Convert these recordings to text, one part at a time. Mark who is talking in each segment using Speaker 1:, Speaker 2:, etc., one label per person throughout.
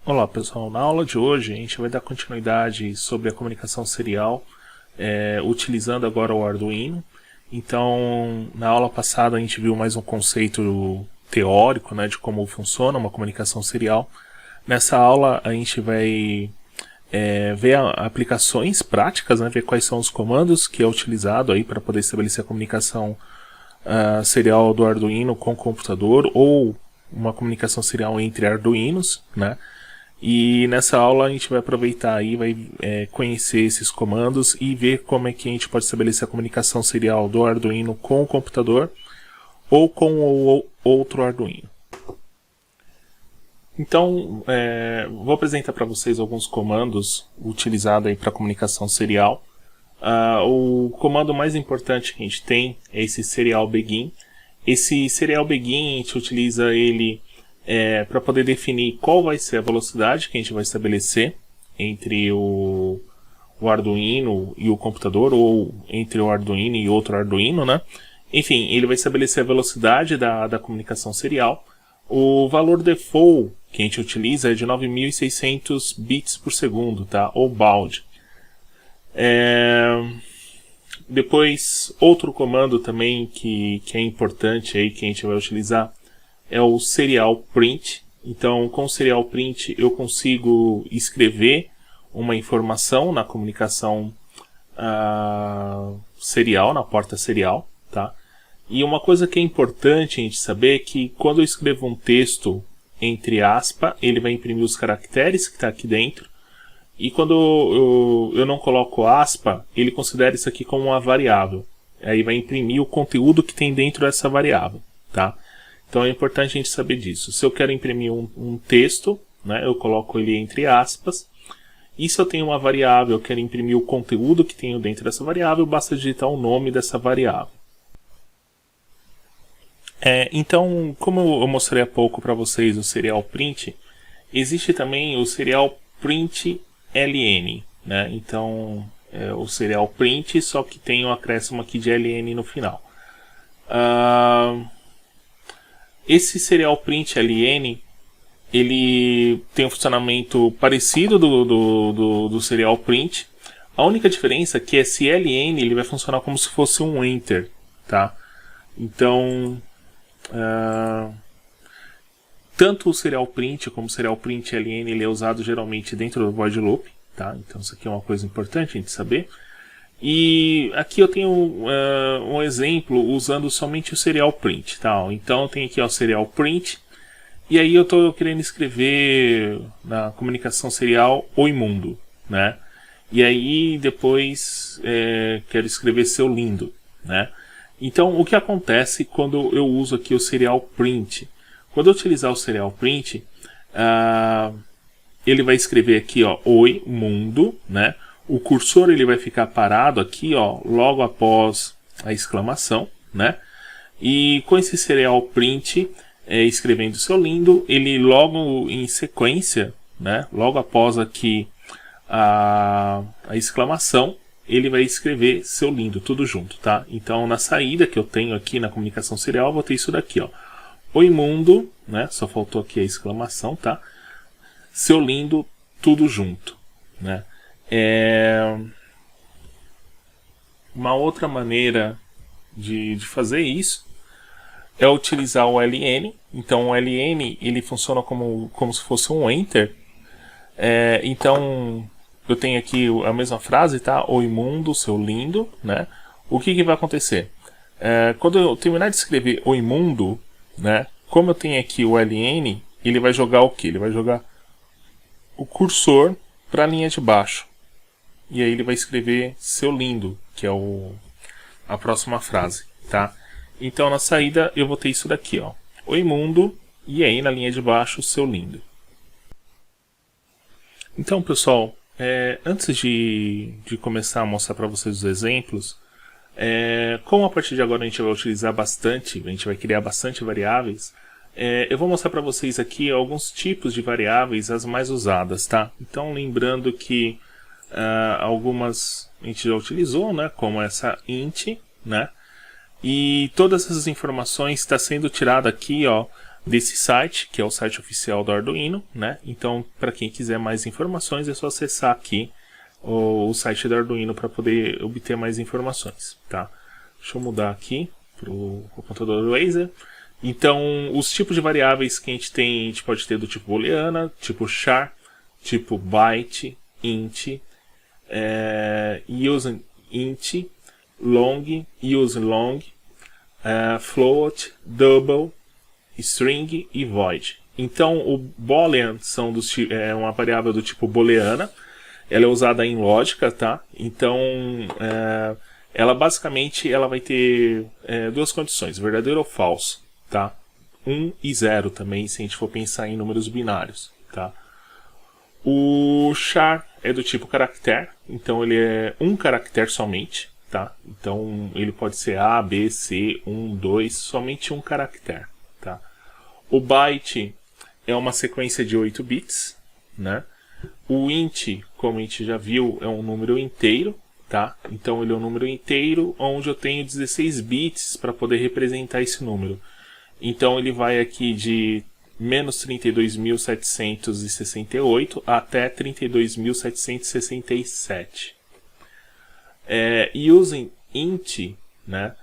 Speaker 1: Olá pessoal, na aula de hoje a gente vai dar continuidade sobre a comunicação serial, utilizando agora o Arduino. Então, na aula passada a gente viu mais um conceito teórico, né, de como funciona uma comunicação serial. Nessa aula a gente vai ver aplicações práticas, né, ver quais são os comandos que é utilizado aí para poder estabelecer a comunicação serial do Arduino com o computador, ou uma comunicação serial entre Arduinos, né? E nessa aula a gente vai aproveitar aí, vai conhecer esses comandos e ver como é que a gente pode estabelecer a comunicação serial do Arduino com o computador ou com o outro Arduino. Então, vou apresentar para vocês alguns comandos utilizados para comunicação serial. O comando mais importante que a gente tem é esse serial begin. Esse serial begin a gente utiliza ele para poder definir qual vai ser a velocidade que a gente vai estabelecer entre o Arduino e o computador, ou entre o Arduino e outro Arduino, né? Enfim, ele vai estabelecer a velocidade da comunicação serial. O valor default que a gente utiliza é de 9600 bits por segundo, tá? Ou baud. Depois, outro comando também que é importante aí, que a gente vai utilizar, é o serial print. Então, com o serial print eu consigo escrever uma informação na comunicação serial, na porta serial, tá? E uma coisa que é importante a gente saber é que quando eu escrevo um texto entre aspas, ele vai imprimir os caracteres que está aqui dentro. E quando eu não coloco aspa, ele considera isso aqui como uma variável. Aí vai imprimir o conteúdo que tem dentro dessa variável, tá? Então é importante a gente saber disso. Se eu quero imprimir um texto, né, eu coloco ele entre aspas. E se eu tenho uma variável, eu quero imprimir o conteúdo que tenho dentro dessa variável, basta digitar o nome dessa variável. Então, como eu mostrei há pouco para vocês o serial print, existe também o serial print ln, né? Então, o serial print, só que tem um acréscimo aqui de ln no final. Esse serial print ln, ele tem um funcionamento parecido do serial print. A única diferença é que esse ln ele vai funcionar como se fosse um enter, tá? Então, tanto o serial print como o serial print ln ele é usado geralmente dentro do void loop, tá? Então isso aqui é uma coisa importante a gente saber. E aqui eu tenho um exemplo usando somente o serial print, tá? Então eu tenho aqui o serial print, e aí eu estou querendo escrever na comunicação serial o imundo, né? E aí depois quero escrever seu lindo, né? Então o que acontece quando eu uso aqui o serial print? Quando eu utilizar o serial print, ele vai escrever aqui, ó, oi mundo, né? O cursor ele vai ficar parado aqui, ó, logo após a exclamação, né? E com esse serial print, escrevendo seu lindo, ele logo em sequência, né? Logo após aqui a exclamação, ele vai escrever seu lindo, tudo junto, tá? Então na saída que eu tenho aqui na comunicação serial, eu vou ter isso daqui, ó. Oi mundo, né? Só faltou aqui a exclamação, tá? Seu lindo, tudo junto, né? Uma outra maneira de fazer isso é utilizar o ln. Então o ln ele funciona como se fosse um enter. Então eu tenho aqui a mesma frase, tá? Oi mundo, seu lindo, né? O que vai acontecer? Quando eu terminar de escrever oi mundo, né? Como eu tenho aqui o ln, ele vai jogar o que? Ele vai jogar o cursor para a linha de baixo. E aí ele vai escrever seu lindo, que é a próxima frase, tá? Então na saída eu vou ter isso daqui, ó. Oi mundo, e aí na linha de baixo, seu lindo. Então pessoal, antes de começar a mostrar para vocês os exemplos, como a partir de agora a gente vai utilizar bastante, a gente vai criar bastante variáveis, eu vou mostrar para vocês aqui alguns tipos de variáveis, as mais usadas, tá? Então lembrando que algumas a gente já utilizou, né? Como essa int, né? E todas essas informações está sendo tirada aqui, ó, desse site, que é o site oficial do Arduino, né? Então, para quem quiser mais informações, é só acessar aqui o site do Arduino para poder obter mais informações, tá? Deixa eu mudar aqui para o computador Laser. Então, os tipos de variáveis que a gente pode ter do tipo booleana, tipo char, tipo byte, int, using int, long, use long, float, double, string e void. Então, o boolean é uma variável do tipo booleana. Ela é usada em lógica, tá? Então, ela basicamente vai ter duas condições, verdadeiro ou falso, tá? 1 e 0 também, se a gente for pensar em números binários, tá? O char é do tipo caractere, então ele é um caractere somente, tá? Então, ele pode ser A, B, C, 1, 2, somente um caractere, tá? O byte é uma sequência de 8 bits, né? O int, como a gente já viu, é um número inteiro, tá? Então ele é um número inteiro onde eu tenho 16 bits para poder representar esse número. Então ele vai aqui de menos 32.768 até 32.767. Using int, né?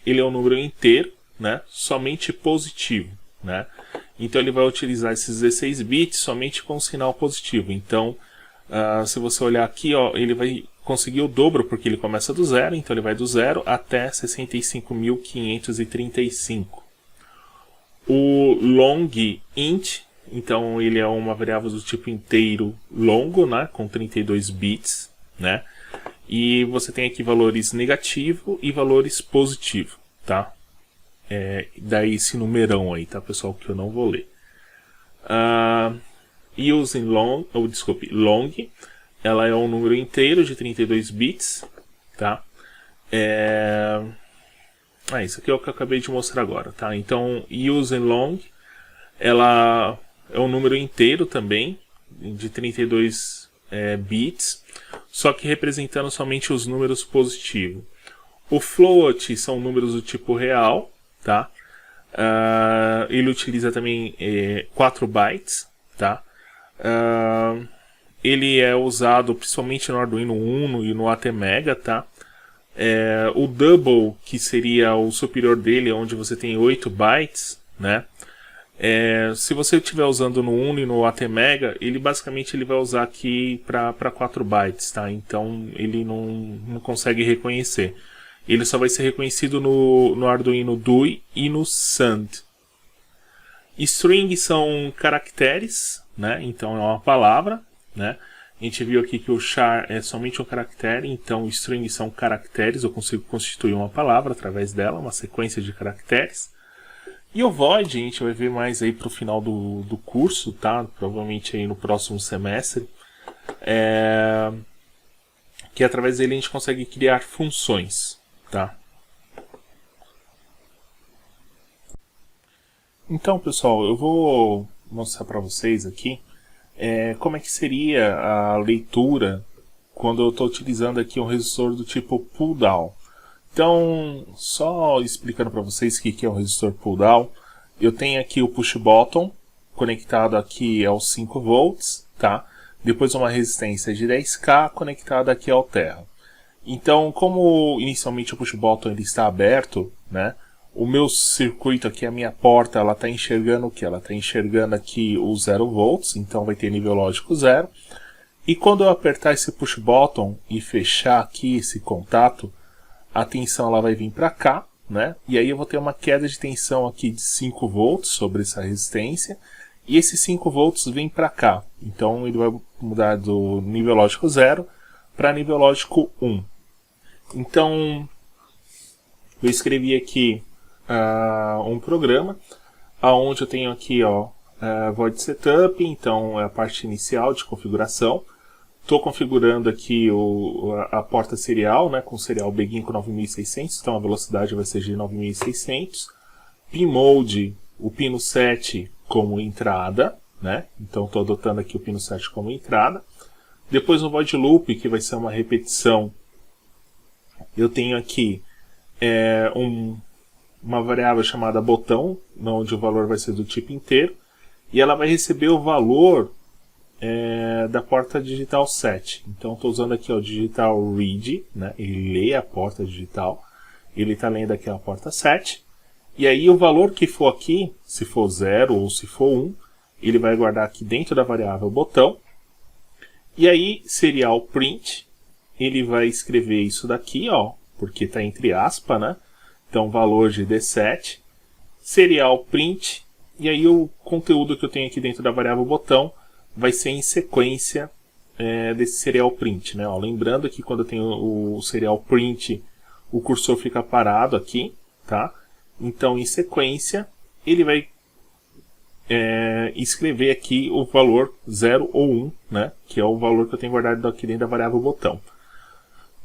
Speaker 1: Ele é um número inteiro, né? Somente positivo, né? Então ele vai utilizar esses 16 bits somente com sinal positivo. Então, se você olhar aqui, ó, ele vai conseguir o dobro, porque ele começa do zero. Então ele vai do zero até 65.535. O long int, então ele é uma variável do tipo inteiro longo, né, com 32 bits, né? E você tem aqui valores negativo e valores positivo, tá? Daí esse numerão aí, tá, pessoal, que eu não vou ler. Using long, long, ela é um número inteiro de 32 bits, tá? Isso aqui é o que eu acabei de mostrar agora, tá? Então, using long, ela é um número inteiro também, de 32 bits, só que representando somente os números positivos. O float são números do tipo real, tá? Ele utiliza também 4 bytes, tá? Ele é usado principalmente no Arduino Uno e no ATmega, tá? O double, que seria o superior dele, onde você tem 8 bytes, né? Se você estiver usando no Uno e no ATmega, ele basicamente vai usar aqui para 4 bytes, tá? Então ele não consegue reconhecer. Ele só vai ser reconhecido no Arduino Dui e no Sand. String são caracteres, né? Então é uma palavra, né? A gente viu aqui que o char é somente um caractere, então string são caracteres, eu consigo constituir uma palavra através dela, uma sequência de caracteres. E o void a gente vai ver mais aí para o final do curso, tá? Provavelmente aí no próximo semestre. Que através dele a gente consegue criar funções, tá? Então, pessoal, eu vou mostrar para vocês aqui como é que seria a leitura quando eu estou utilizando aqui um resistor do tipo pull down. Então, só explicando para vocês o que é um resistor pull down, eu tenho aqui o push button conectado aqui aos 5 volts, tá? Depois uma resistência de 10K conectada aqui ao terra. Então, como inicialmente o push button ele está aberto, né? O meu circuito aqui, a minha porta, ela está enxergando o que? Ela está enxergando aqui o 0 volts, então vai ter nível lógico 0. E quando eu apertar esse push button e fechar aqui esse contato, a tensão ela vai vir para cá, né? E aí eu vou ter uma queda de tensão aqui de 5 volts sobre essa resistência. E esses 5 volts vem para cá. Então ele vai mudar do nível lógico 0 para nível lógico 1. Então eu escrevi aqui um programa onde eu tenho aqui void setup, então é a parte inicial de configuração. Estou configurando aqui a porta serial, né, com serial Begin com 9600, então a velocidade vai ser de 9600. Pin mode, o pino 7 como entrada, né, então estou adotando aqui o pino 7 como entrada. Depois no void loop, que vai ser uma repetição, eu tenho aqui uma variável chamada botão, onde o valor vai ser do tipo inteiro, e ela vai receber o valor da porta digital 7. Então estou usando aqui o digital read, né? Ele lê a porta digital, ele está lendo aqui a porta 7, e aí o valor que for aqui, se for 0 ou se for 1, ele vai guardar aqui dentro da variável botão, e aí serial print, ele vai escrever isso daqui, ó, porque está entre aspas, né? Então valor de D7, serial print, e aí o conteúdo que eu tenho aqui dentro da variável botão vai ser em sequência desse serial print, né? Ó, lembrando que quando eu tenho o serial print, o cursor fica parado aqui, tá? Então, em sequência, ele vai escrever aqui o valor 0 ou 1, né? Que é o valor que eu tenho guardado aqui dentro da variável botão.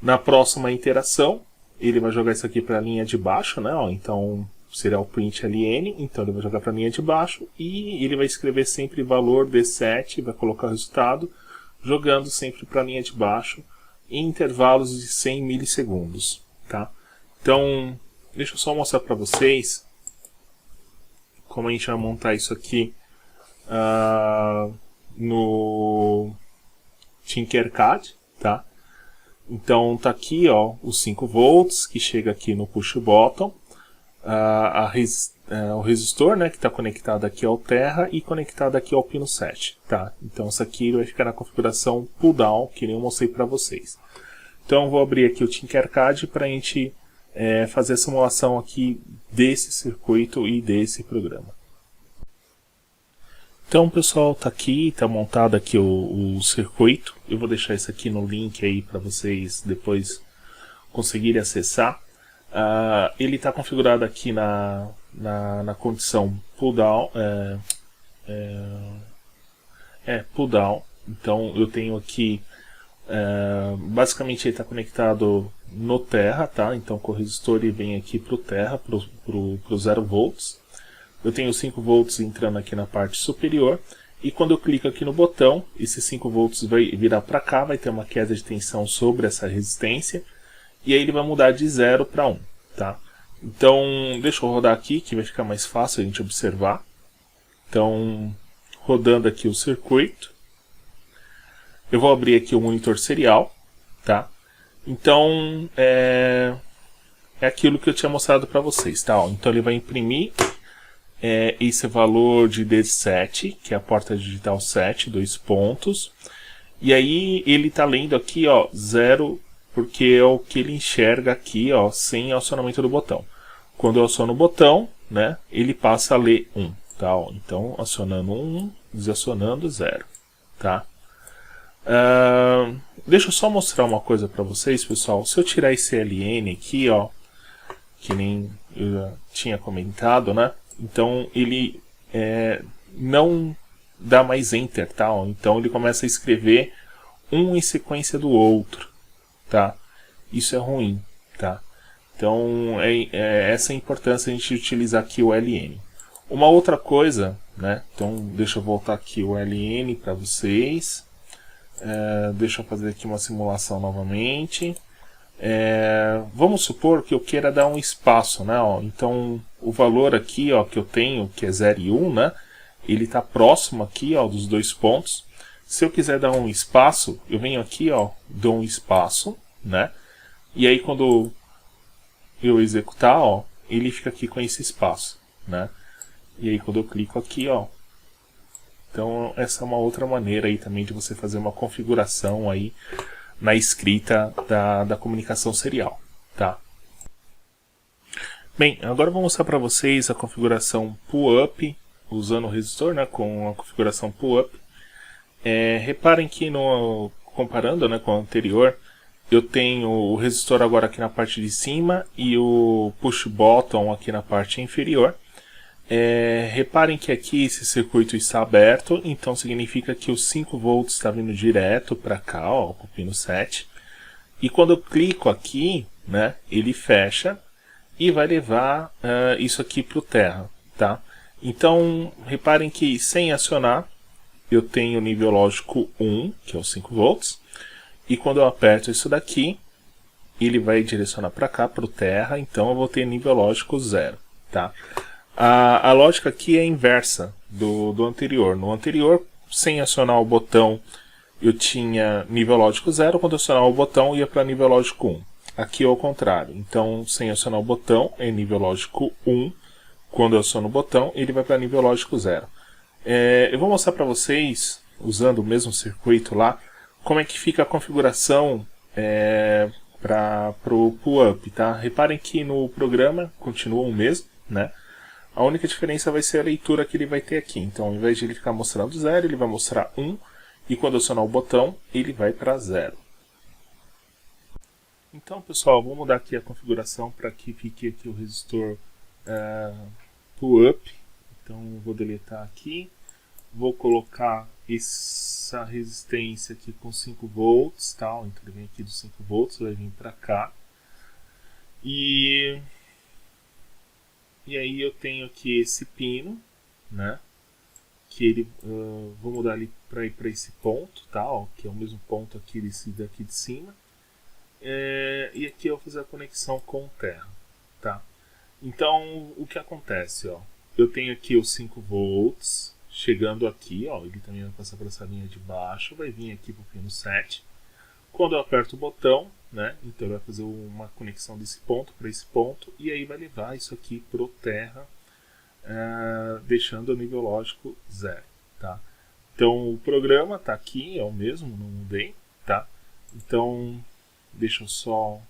Speaker 1: Na próxima iteração, ele vai jogar isso aqui para a linha de baixo, né? Ó, então, serial print ln, então ele vai jogar para a linha de baixo e ele vai escrever sempre valor D7, vai colocar o resultado, jogando sempre para a linha de baixo em intervalos de 100 milissegundos, tá? Então, deixa eu só mostrar para vocês como a gente vai montar isso aqui no Tinkercad, tá? Então tá aqui, ó, os 5 volts que chega aqui no push button, o resistor, né, que está conectado aqui ao terra e conectado aqui ao pino 7, tá? Então isso aqui vai ficar na configuração pull down que nem eu mostrei para vocês. Então eu vou abrir aqui o Tinkercad para a gente fazer a simulação aqui desse circuito e desse programa. Então pessoal, tá aqui, tá montado aqui o circuito. Eu vou deixar isso aqui no link aí para vocês depois conseguirem acessar. Ele está configurado aqui na condição pull down, pull down. Então eu tenho aqui basicamente ele está conectado no terra, tá? Então com o resistor ele vem aqui para o terra, pro 0 volts. Eu tenho 5 volts entrando aqui na parte superior, e quando eu clico aqui no botão, esses 5 volts vai virar para cá, vai ter uma queda de tensão sobre essa resistência, e aí ele vai mudar de 0 para 1, tá? Então, deixa eu rodar aqui, que vai ficar mais fácil a gente observar. Então, rodando aqui o circuito, eu vou abrir aqui o monitor serial, tá? Então, é aquilo que eu tinha mostrado para vocês, tá? Ó, então ele vai imprimir esse valor de D7, que é a porta digital 7, 2 pontos. E aí ele está lendo aqui, ó, 0, porque é o que ele enxerga aqui, ó, sem acionamento do botão. Quando eu aciono o botão, né, ele passa a ler 1, tá? Ó, então, acionando 1, desacionando 0, tá? Deixa eu só mostrar uma coisa para vocês, pessoal. Se eu tirar esse LN aqui, ó, que nem eu já tinha comentado, né? Então ele não dá mais enter, tá? Então ele começa a escrever um em sequência do outro, tá? Isso é ruim, tá? Então essa é a importância de a gente utilizar aqui o LN. Uma outra coisa, né? Então deixa eu voltar aqui o LN para vocês. Deixa eu fazer aqui uma simulação novamente. Vamos supor que eu queira dar um espaço, né? Ó, então o valor aqui, ó, que eu tenho, que é 0 e 1, né? Ele está próximo aqui, ó, dos 2 pontos. Se eu quiser dar um espaço, eu venho aqui, ó, dou um espaço, né? E aí quando eu executar, ó, ele fica aqui com esse espaço, né? E aí quando eu clico aqui, ó, então essa é uma outra maneira aí também de você fazer uma configuração aí na escrita da comunicação serial, tá? Bem, agora eu vou mostrar para vocês a configuração pull-up, usando o resistor, né, com a configuração pull-up. Reparem que, comparando, né, com o anterior, eu tenho o resistor agora aqui na parte de cima e o push button aqui na parte inferior. Reparem que aqui esse circuito está aberto, então significa que os 5 volts está vindo direto para cá, ó, o pino 7. E quando eu clico aqui, né, ele fecha e vai levar isso aqui para o terra, tá? Então, reparem que sem acionar, eu tenho o nível lógico 1, que é os 5 volts. E quando eu aperto isso daqui, ele vai direcionar para cá, para o terra, então eu vou ter nível lógico 0, tá? A lógica aqui é inversa do anterior. No anterior, sem acionar o botão, eu tinha nível lógico 0, quando eu acionar o botão ia para nível lógico 1. Aqui é o contrário, então sem acionar o botão é nível lógico 1, quando eu aciono o botão ele vai para nível lógico 0. Eu vou mostrar para vocês, usando o mesmo circuito lá, como é que fica a configuração para o pull-up, tá? Reparem que no programa continua o mesmo, né? A única diferença vai ser a leitura que ele vai ter aqui. Então, ao invés de ele ficar mostrando 0, ele vai mostrar 1. E quando eu acionar o botão, ele vai para 0. Então, pessoal, vou mudar aqui a configuração para que fique aqui o resistor pull-up. Então, vou deletar aqui. Vou colocar essa resistência aqui com 5 volts. Tá? Então, ele vem aqui dos 5 volts, vai vir para cá. E aí eu tenho aqui esse pino, né? Que ele, vou mudar ele para ir para esse ponto, tá? Ó, que é o mesmo ponto aqui daqui de cima. E aqui eu vou fazer a conexão com terra, tá? Então, o que acontece, ó? Eu tenho aqui os 5 volts chegando aqui, ó. Ele também vai passar por essa linha de baixo, vai vir aqui para o pino 7. Quando eu aperto o botão, né? Então ele vai fazer uma conexão desse ponto para esse ponto e aí vai levar isso aqui para o terra, deixando o nível lógico 0, tá? Então o programa está aqui, é o mesmo, não mudei, tá? Então deixa eu só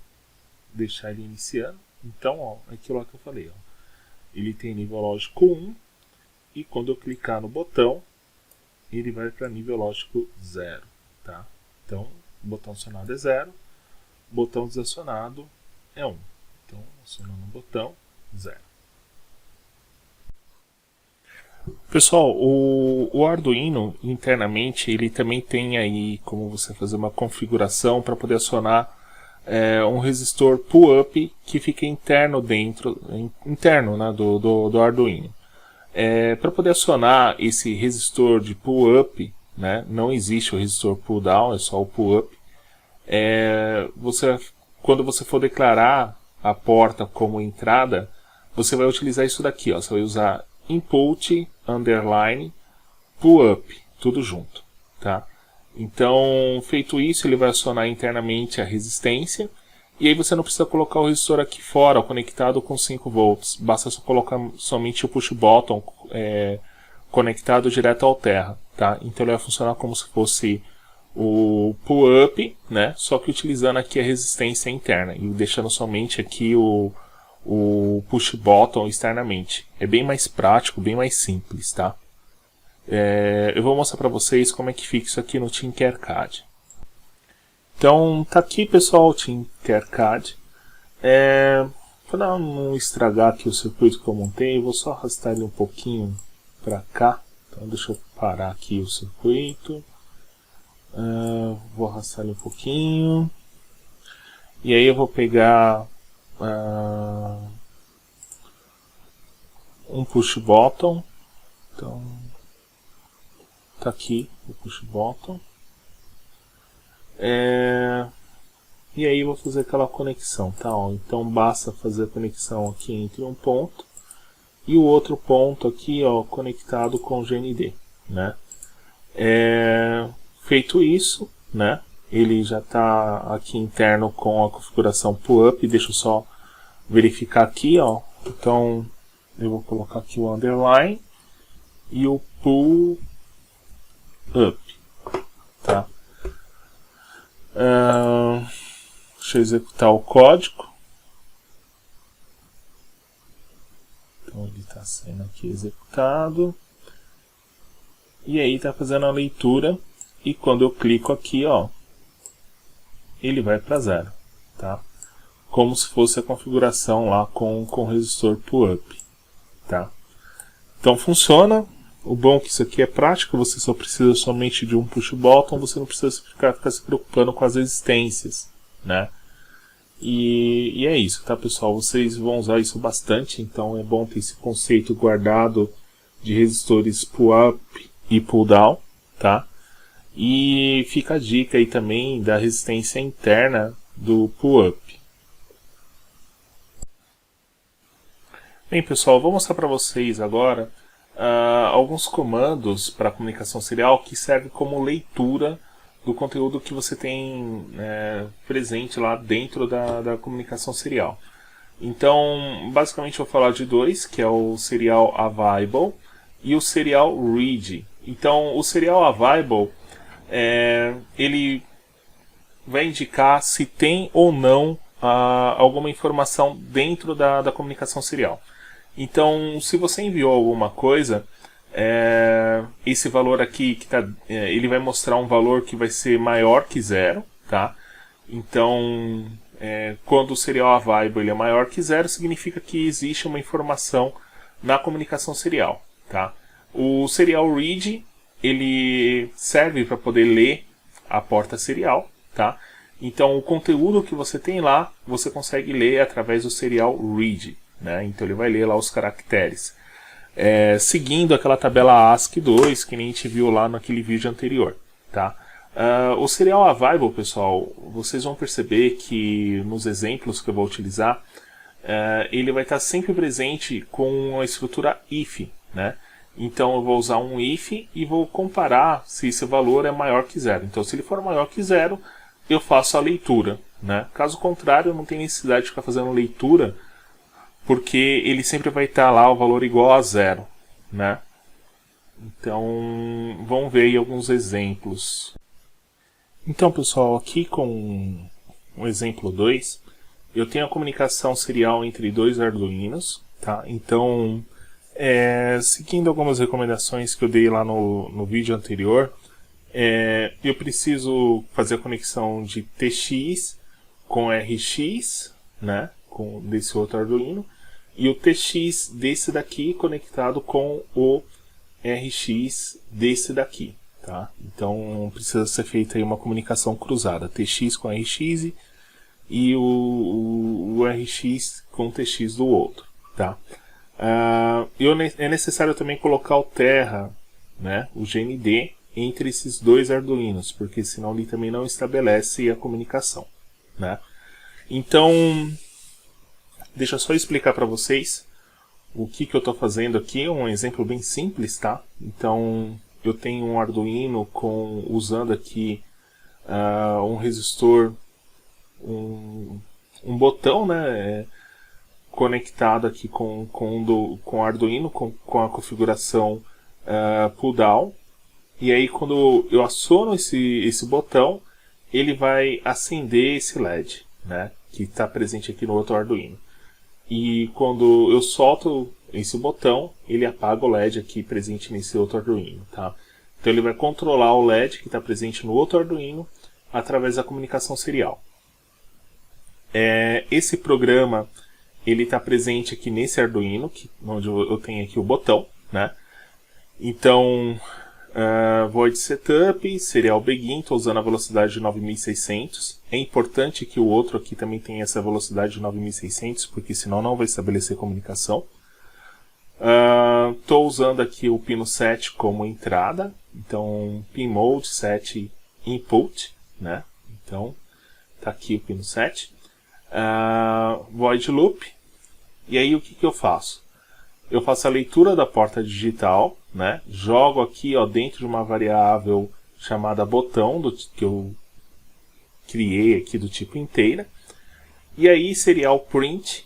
Speaker 1: deixar ele iniciando. Então, ó, aquilo lá que eu falei, ó, ele tem nível lógico 1 e quando eu clicar no botão, ele vai para nível lógico 0, tá? Então, o botão acionado é 0, o botão desacionado é 1. Então, acionando o botão, 0. Pessoal, o Arduino internamente ele também tem aí como você fazer uma configuração para poder acionar um resistor pull-up que fica interno né, do Arduino. Para poder acionar esse resistor de pull-up, né, não existe o resistor pull-down, é só o pull-up. Quando você for declarar a porta como entrada, você vai utilizar isso daqui, ó, você vai usar input underline pull-up, tudo junto, tá? Então, feito isso, ele vai acionar internamente a resistência e aí você não precisa colocar o resistor aqui fora, conectado com 5 volts, basta só colocar somente o push button conectado direto ao terra, tá? Então ele vai funcionar como se fosse o pull-up, né? Só que utilizando aqui a resistência interna e deixando somente aqui o push button externamente. É bem mais prático, bem mais simples, tá? Eu vou mostrar para vocês como é que fica isso aqui no Tinkercad. Então, tá aqui, pessoal, o Tinkercad. Para não estragar aqui o circuito que eu montei, eu vou só arrastar ele um pouquinho para cá. Então, deixa eu parar aqui o circuito. Vou arrastar ele um pouquinho. E aí eu vou pegar um push button. Então, tá aqui o push button. E aí eu vou fazer aquela conexão, tá? Ó, então basta fazer a conexão aqui entre um ponto e o outro ponto aqui, ó, conectado com o GND, né? Feito isso, né? Ele já está aqui interno com a configuração pull-up. Deixa eu só verificar aqui, ó. Então eu vou colocar aqui o underline e o pull-up, tá? Deixa eu executar o código. Então ele está sendo aqui executado. E aí está fazendo a leitura. E quando eu clico aqui, ó, ele vai para 0, tá? Como se fosse a configuração lá com o resistor pull-up, tá? Então funciona. O bom é que isso aqui é prático, você só precisa somente de um push button, você não precisa ficar se preocupando com as resistências, né? E é isso, tá, pessoal? Vocês vão usar isso bastante, então é bom ter esse conceito guardado de resistores pull-up e pull-down, tá? E fica a dica aí também da resistência interna do pull-up. Bem, pessoal, vou mostrar para vocês agora alguns comandos para comunicação serial que servem como leitura do conteúdo que você tem presente lá dentro da comunicação serial. Então, basicamente eu vou falar de dois, que é o serial available e o serial read. Então, o serial available, ele vai indicar se tem ou não alguma informação dentro da comunicação serial. Então, se você enviou alguma coisa, esse valor aqui ele vai mostrar um valor que vai ser maior que 0, tá? Então, quando o serial available ele é maior que 0, significa que existe uma informação na comunicação serial, tá? O serial read ele serve para poder ler a porta serial, tá? Então, o conteúdo que você tem lá, você consegue ler através do serial read, né? Então, ele vai ler lá os caracteres, seguindo aquela tabela ASCII2 que nem a gente viu lá naquele vídeo anterior, tá? O serial available, pessoal, vocês vão perceber que nos exemplos que eu vou utilizar, ele vai estar sempre presente com a estrutura if, né? Então eu vou usar um if e vou comparar se esse valor é maior que 0. Então, se ele for maior que 0, eu faço a leitura, né? Caso contrário, não tem necessidade de ficar fazendo leitura, porque ele sempre vai estar lá o valor igual a 0, né? Então, vamos ver aí alguns exemplos. Então, pessoal, aqui com o exemplo 2, eu tenho a comunicação serial entre dois Arduinos, tá? Então, seguindo algumas recomendações que eu dei lá no vídeo anterior, eu preciso fazer a conexão de TX com RX, né? Desse outro Arduino, e o TX desse daqui conectado com o RX desse daqui. Tá? Então precisa ser feita aí uma comunicação cruzada, TX com RX e o RX com o TX do outro. Tá? É necessário também colocar o Terra, né, o GND, entre esses dois Arduinos, porque senão ele também não estabelece a comunicação. Né? Então, deixa eu só explicar para vocês o que eu estou fazendo aqui, um exemplo bem simples, tá? Então, eu tenho um Arduino usando aqui um resistor, um botão, né, conectado aqui com o Arduino, com a configuração pull down. E aí quando eu aciono esse botão, ele vai acender esse LED, né, que está presente aqui no outro Arduino. E quando eu solto esse botão, ele apaga o LED aqui presente nesse outro Arduino, tá? Então ele vai controlar o LED que está presente no outro Arduino através da comunicação serial. Esse programa ele está presente aqui nesse Arduino, onde eu tenho aqui o botão, né? Então, void setup, serial begin, estou usando a velocidade de 9600. É importante que o outro aqui também tenha essa velocidade de 9600, porque senão não vai estabelecer comunicação. Estou usando aqui o pino 7 como entrada, então pin mode 7 input, né? Então está aqui o pino 7. Void loop, e aí o que eu faço? Eu faço a leitura da porta digital, né? Jogo aqui dentro de uma variável chamada botão, que eu criei aqui do tipo inteira. E aí serial print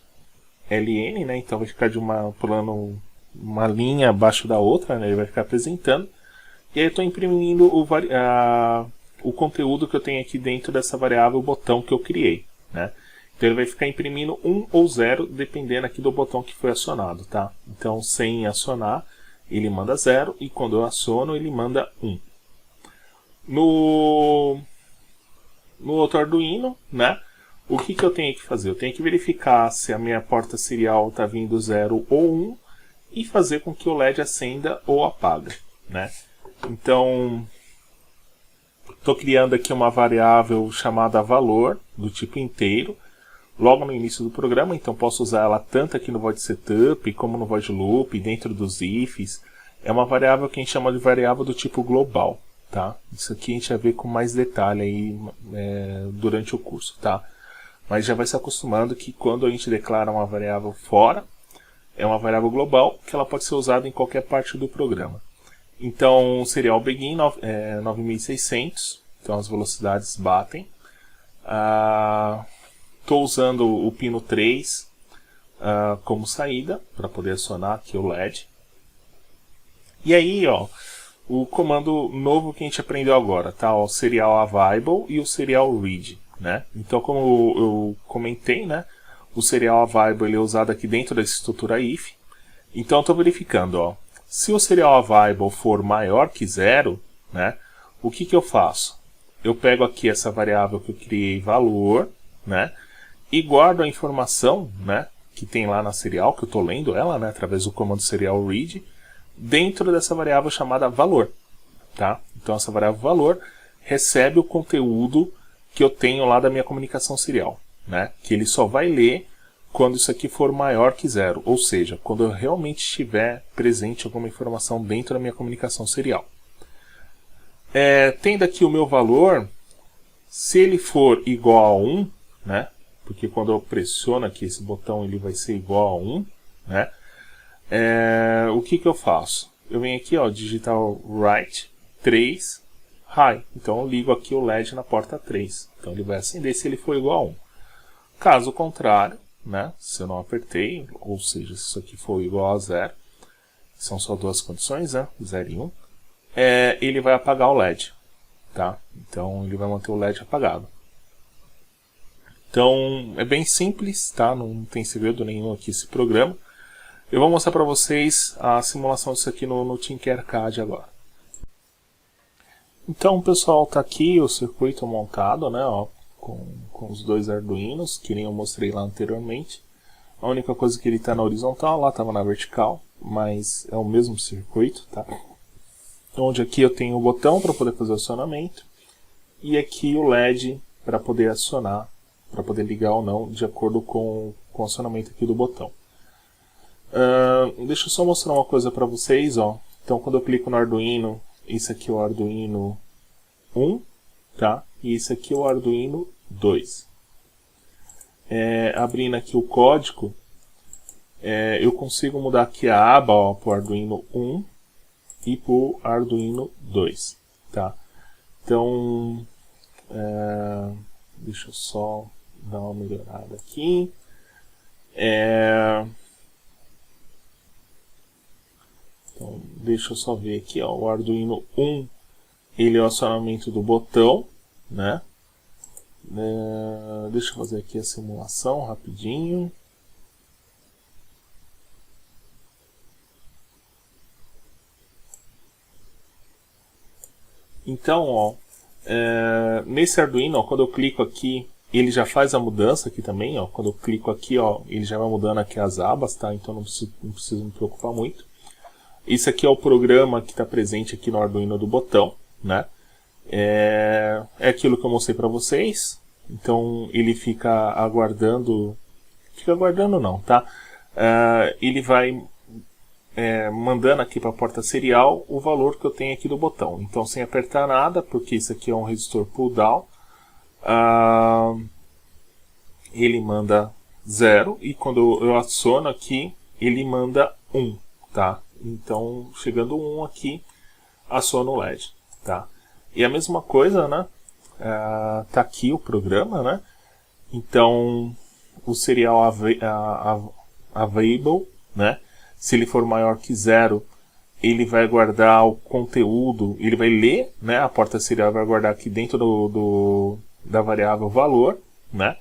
Speaker 1: ln, né? Então vai ficar pulando uma linha abaixo da outra, né? Ele vai ficar apresentando. E aí eu estou imprimindo o conteúdo que eu tenho aqui dentro dessa variável botão que eu criei, né? Então ele vai ficar imprimindo 1 ou 0, dependendo aqui do botão que foi acionado, tá? Então, sem acionar, ele manda 0, e quando eu aciono, ele manda 1. No outro Arduino, né? O que eu tenho que fazer? Eu tenho que verificar se a minha porta serial está vindo 0 ou 1, e fazer com que o LED acenda ou apaga, né? Então, estou criando aqui uma variável chamada valor, do tipo inteiro, logo no início do programa, então posso usar ela tanto aqui no void setup, como no void loop, dentro dos ifs. É uma variável que a gente chama de variável do tipo global, tá? Isso aqui a gente vai ver com mais detalhe aí durante o curso, tá? Mas já vai se acostumando que quando a gente declara uma variável fora, é uma variável global que ela pode ser usada em qualquer parte do programa. Então, o serial begin 9600, então as velocidades batem. Estou usando o pino 3 como saída para poder acionar aqui o LED. E aí, ó, o comando novo que a gente aprendeu agora, tá? O serial available e o serial read, né? Então, como eu comentei, né? O serial available ele é usado aqui dentro dessa estrutura if. Então, estou verificando, ó. Se o serial available for maior que 0, né? O que eu faço? Eu pego aqui essa variável que eu criei valor, né? E guardo a informação, né? Que tem lá na serial, que eu estou lendo ela, né? Através do comando serial read, dentro dessa variável chamada valor, tá? Então, essa variável valor recebe o conteúdo que eu tenho lá da minha comunicação serial, né? Que ele só vai ler quando isso aqui for maior que 0, ou seja, quando eu realmente estiver presente alguma informação dentro da minha comunicação serial. Tendo aqui o meu valor, se ele for igual a 1, né? Porque quando eu pressiono aqui esse botão ele vai ser igual a 1, né? O que eu faço? Eu venho aqui, ó, digital write 3 high. Então eu ligo aqui o LED na porta 3. Então ele vai acender se ele for igual a 1. Caso contrário, né, se eu não apertei, ou seja, se isso aqui for igual a 0, são só duas condições, né, 0 e 1, ele vai apagar o LED, tá? Então ele vai manter o LED apagado. Então é bem simples, tá? Não tem segredo nenhum aqui esse programa. Eu vou mostrar para vocês a simulação disso aqui no Tinkercad agora. Então, pessoal, tá aqui o circuito montado, né, ó, com os dois Arduinos, que nem eu mostrei lá anteriormente. A única coisa que ele está na horizontal, lá estava na vertical, mas é o mesmo circuito, tá? Onde aqui eu tenho o botão para poder fazer o acionamento, e aqui o LED para poder acionar, para poder ligar ou não, de acordo com o acionamento aqui do botão. Deixa eu só mostrar uma coisa para vocês, ó. Então, quando eu clico no Arduino, esse aqui é o Arduino 1, tá? E esse aqui é o Arduino 2. Abrindo aqui o código, eu consigo mudar aqui a aba para o Arduino 1 e para o Arduino 2, tá? Então, deixa eu só dar uma melhorada aqui. Então, deixa eu só ver aqui, ó, o Arduino 1, ele é o acionamento do botão, né? Deixa eu fazer aqui a simulação rapidinho. Então, ó, nesse Arduino, ó, quando eu clico aqui, ele já faz a mudança aqui também, ó. Quando eu clico aqui, ó, ele já vai mudando aqui as abas, tá? Então não preciso me preocupar muito. Isso aqui é o programa que está presente aqui no Arduino do botão, né? É aquilo que eu mostrei para vocês. Então ele fica aguardando, não, tá? Ele vai mandando aqui para a porta serial o valor que eu tenho aqui do botão. Então, sem apertar nada, porque isso aqui é um resistor pull down, ele manda 0, e quando eu aciono aqui, ele manda 1, tá? Então, chegando 1 aqui, aciona o LED, tá? E a mesma coisa, né? Tá aqui o programa, né? Então, o serial available, né? Se ele for maior que 0, ele vai guardar o conteúdo, ele vai ler, né? A porta serial vai guardar aqui dentro da variável valor, né?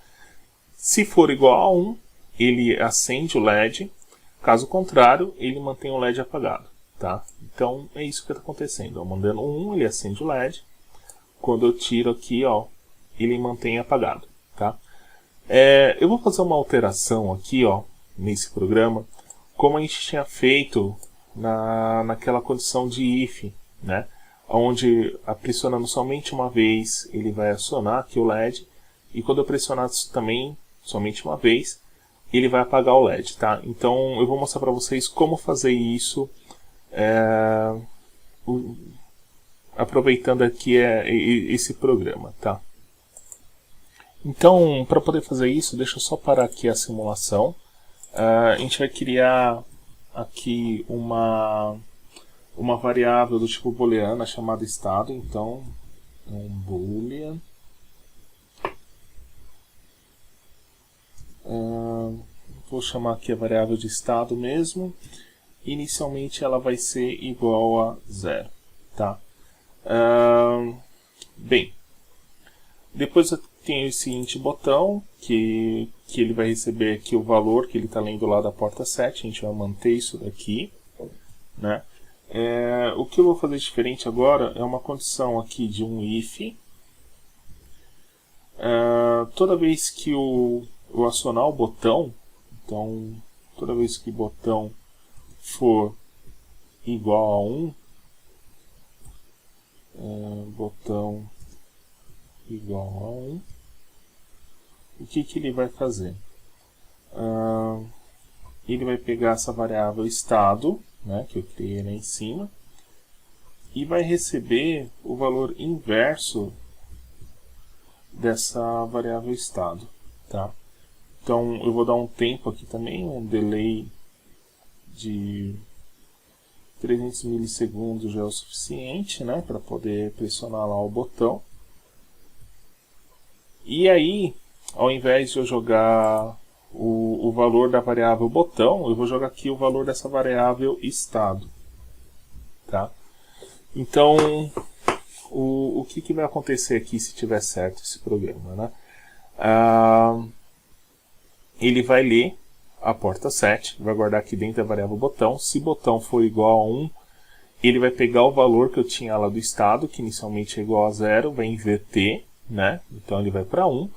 Speaker 1: Se for igual a 1, ele acende o LED. Caso contrário, ele mantém o LED apagado, tá? Então, é isso que está acontecendo. Mandando 1, ele acende o LED. Quando eu tiro aqui, ó, ele mantém apagado, tá? Eu vou fazer uma alteração aqui, ó, nesse programa, como a gente tinha feito naquela condição de if, né? Onde, pressionando somente uma vez, ele vai acionar aqui o LED, e quando eu pressionar também somente uma vez, ele vai apagar o LED, tá? Então eu vou mostrar para vocês como fazer isso, aproveitando aqui esse programa, tá? Então, para poder fazer isso, deixa eu só parar aqui a simulação. a gente vai criar aqui uma variável do tipo booleana chamada estado. Então, um boolean vou chamar aqui a variável de estado mesmo. Inicialmente ela vai ser igual a 0, tá? Bem, depois eu tenho esse int botão, que ele vai receber aqui o valor que ele está lendo lá da porta 7, a gente vai manter isso daqui, né? O que eu vou fazer diferente agora é uma condição aqui de um if. Toda vez que eu acionar o botão, então toda vez que o botão for igual a 1, botão igual a 1, o que ele vai fazer? Ele vai pegar essa variável estado, né, que eu criei lá em cima, e vai receber o valor inverso dessa variável estado, tá? Então eu vou dar um tempo aqui também, um delay de 300 milissegundos já é o suficiente, né, para poder pressionar lá o botão. E aí, ao invés de eu jogar o valor da variável botão, eu vou jogar aqui o valor dessa variável estado, tá? Então, o que vai acontecer aqui se tiver certo esse programa, né? Ele vai ler a porta 7, vai guardar aqui dentro da variável botão. Se botão for igual a 1, ele vai pegar o valor que eu tinha lá do estado, que inicialmente é igual a 0, vai inverter, né? Então ele vai para 1.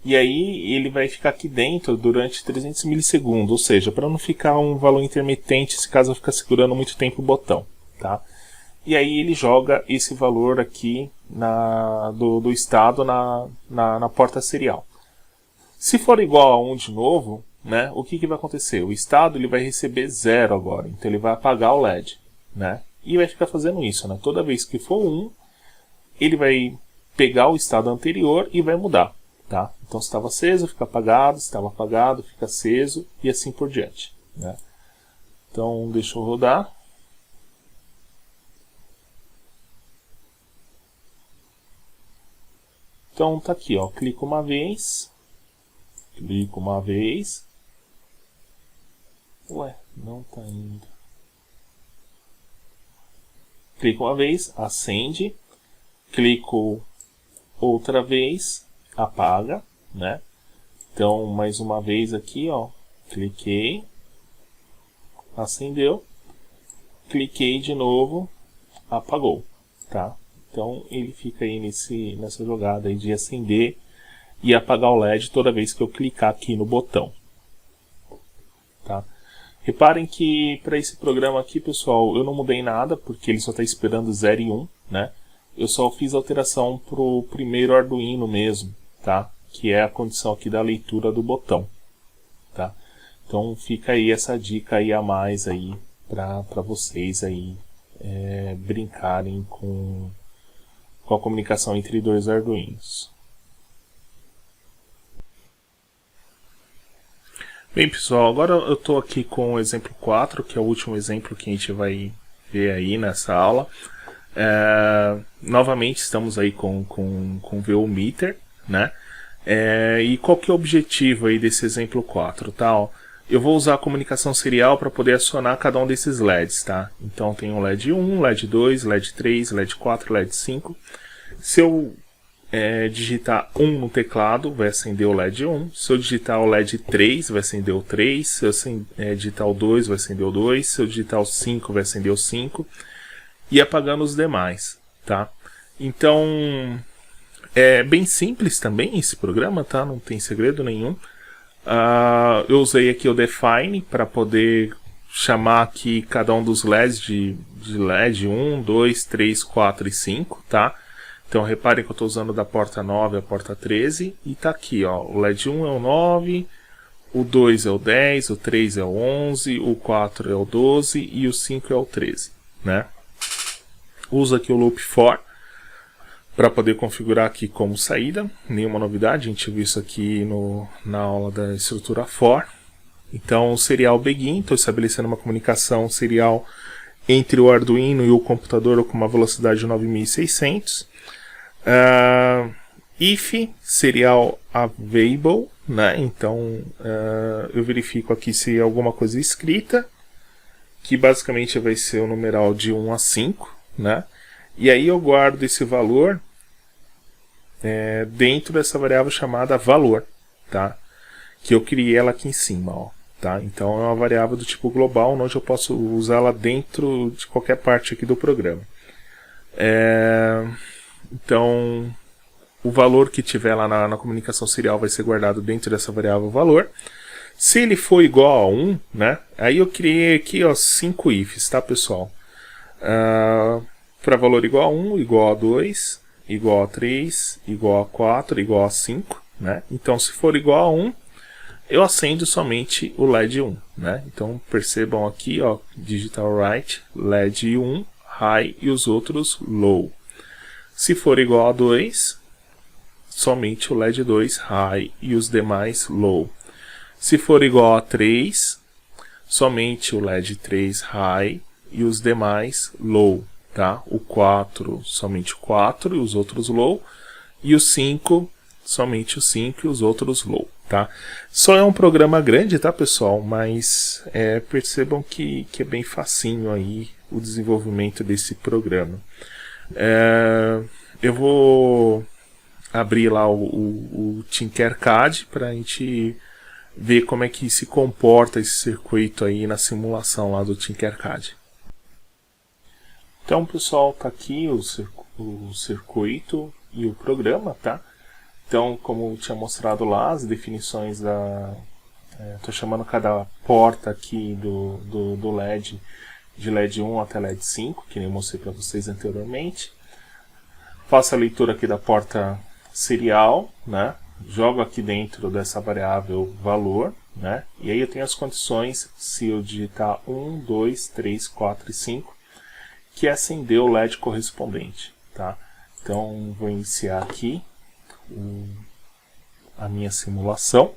Speaker 1: E aí ele vai ficar aqui dentro durante 300 milissegundos, ou seja, para não ficar um valor intermitente se caso eu ficar segurando muito tempo o botão, tá? E aí ele joga esse valor aqui do estado na porta serial. Se for igual a 1 de novo, né, o que vai acontecer? O estado ele vai receber 0 agora, então ele vai apagar o LED, né? E vai ficar fazendo isso, né? Toda vez que for 1, ele vai pegar o estado anterior e vai mudar, tá? Então se estava aceso, fica apagado, se estava apagado, fica aceso e assim por diante, né? Então deixa eu rodar. Então tá aqui, ó, clico uma vez. Ué, não tá indo. Clico uma vez, acende. Clico outra vez, apaga, né? Então, mais uma vez aqui, ó, cliquei, acendeu. Cliquei de novo, apagou, tá? Então, ele fica aí nessa jogada aí de acender e apagar o LED toda vez que eu clicar aqui no botão, tá? Reparem que para esse programa aqui, pessoal, eu não mudei nada, porque ele só está esperando 0 e 1, né? Eu só fiz alteração para o primeiro Arduino mesmo, tá? Que é a condição aqui da leitura do botão, tá? Então fica aí essa dica aí a mais aí para vocês aí brincarem com a comunicação entre dois Arduinos. Bem, pessoal, agora eu estou aqui com o exemplo 4, que é o último exemplo que a gente vai ver aí nessa aula. Novamente estamos aí com o VU Meter, né? E qual que é o objetivo aí desse exemplo 4, tá? Ó, eu vou usar a comunicação serial para poder acionar cada um desses LEDs, tá? Então tem o LED 1, LED 2, LED 3, LED 4, LED 5. Se eu digitar 1 no teclado, vai acender o LED 1. Se eu digitar o LED 3, vai acender o 3. Se eu digitar o 2, vai acender o 2. Se eu digitar o 5, vai acender o 5. E apagando os demais, tá? Então, é bem simples também esse programa, tá? Não tem segredo nenhum. Eu usei aqui o define para poder chamar aqui cada um dos LEDs de LED 1, 2, 3, 4 e 5, tá? Então reparem que eu estou usando da porta 9 a porta 13 e tá aqui, ó, o LED 1 é o 9, o 2 é o 10, o 3 é o 11, o 4 é o 12 e o 5 é o 13, né? Uso aqui o loop for para poder configurar aqui como saída, nenhuma novidade, a gente viu isso aqui na aula da estrutura for. Então, o serial begin, estou estabelecendo uma comunicação serial entre o Arduino e o computador com uma velocidade de 9600. If serial available, né? Então eu verifico aqui se é alguma coisa escrita, que basicamente vai ser o numeral de 1 a 5, né? E aí eu guardo esse valor dentro dessa variável chamada valor, tá? Que eu criei ela aqui em cima, ó, tá? Então é uma variável do tipo global, onde eu posso usá-la dentro de qualquer parte aqui do programa. Então o valor que tiver lá na comunicação serial vai ser guardado dentro dessa variável valor. Se ele for igual a 1, né? Aí eu criei aqui, ó, 5 ifs, tá, pessoal? Para valor igual a 1, igual a 2, igual a 3, igual a 4, igual a 5, né? Então, se for igual a 1, eu acendo somente o LED 1, né? Então, percebam aqui, ó, digital write, LED 1, high e os outros low. Se for igual a 2, somente o LED 2, high e os demais low. Se for igual a 3, somente o LED 3 high e os demais low, tá? O 4, somente o 4 e os outros low. E o 5, somente o 5 e os outros low, tá? Só é um programa grande, tá, pessoal? Mas percebam que é bem facinho aí o desenvolvimento desse programa. Eu vou abrir lá o Tinkercad para a gente ver como é que se comporta esse circuito aí na simulação lá do Tinkercad. Então, pessoal, tá aqui o circuito e o programa, tá? Então, como eu tinha mostrado lá, as definições da... Estou chamando cada porta aqui do LED, de LED 1 até LED 5, que nem eu mostrei para vocês anteriormente. Faço a leitura aqui da porta serial, né? Jogo aqui dentro dessa variável valor, né? E aí eu tenho as condições, se eu digitar 1, 2, 3, 4 e 5, que é acender o LED correspondente, tá? Então vou iniciar aqui a minha simulação.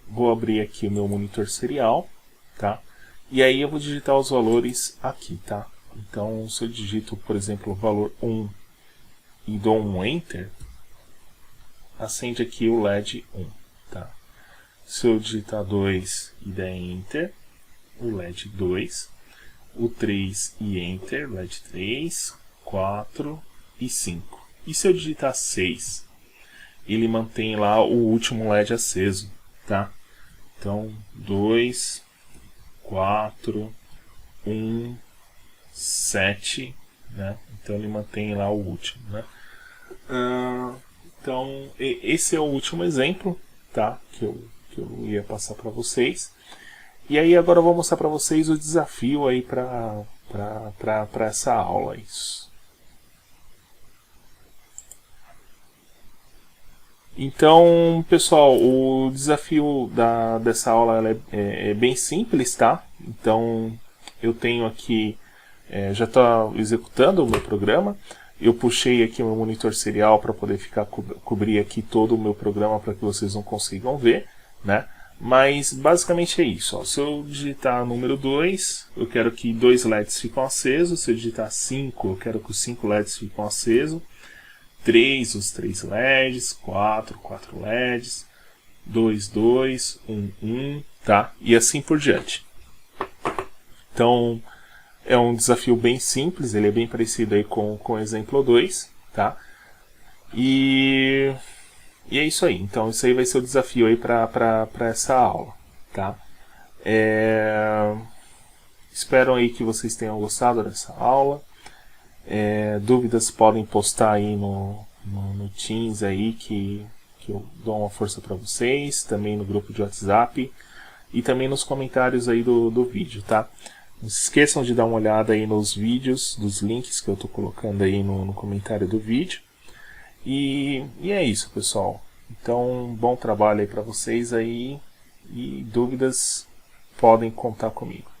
Speaker 1: Vou abrir aqui o meu monitor serial, tá? E aí eu vou digitar os valores aqui, tá? Então se eu digito, por exemplo, o valor 1 e dou um Enter, acende aqui o LED 1, tá? Se eu digitar 2 e der Enter, o LED 2, o 3 e Enter, LED 3, 4 e 5. E se eu digitar 6, ele mantém lá o último LED aceso, tá? Então, 2, 4, 1, 7, né? Então ele mantém lá o último, né? Então esse é o último exemplo, tá? Que eu ia passar para vocês. E aí agora eu vou mostrar para vocês o desafio aí para essa aula. Isso. Então, pessoal, o desafio dessa aula ela é bem simples, tá? Então eu tenho aqui, já está executando o meu programa. Eu puxei aqui o meu monitor serial para poder cobrir aqui todo o meu programa para que vocês não consigam ver, né? Mas basicamente é isso, ó. Se eu digitar número 2, eu quero que 2 LEDs fiquem acesos. Se eu digitar 5, eu quero que os 5 LEDs fiquem acesos. 3, os 3 LEDs. 4, 4 LEDs. 2, 2, 1, 1, tá? E assim por diante. Então, é um desafio bem simples, ele é bem parecido aí com o exemplo 2, tá? E é isso aí. Então, isso aí vai ser o desafio aí para essa aula, tá? Espero aí que vocês tenham gostado dessa aula. Dúvidas podem postar aí no Teams aí que eu dou uma força para vocês, também no grupo de WhatsApp e também nos comentários aí do vídeo, tá? Não se esqueçam de dar uma olhada aí nos vídeos, dos links que eu estou colocando aí no comentário do vídeo. E é isso, pessoal. Então, bom trabalho aí para vocês aí e dúvidas podem contar comigo.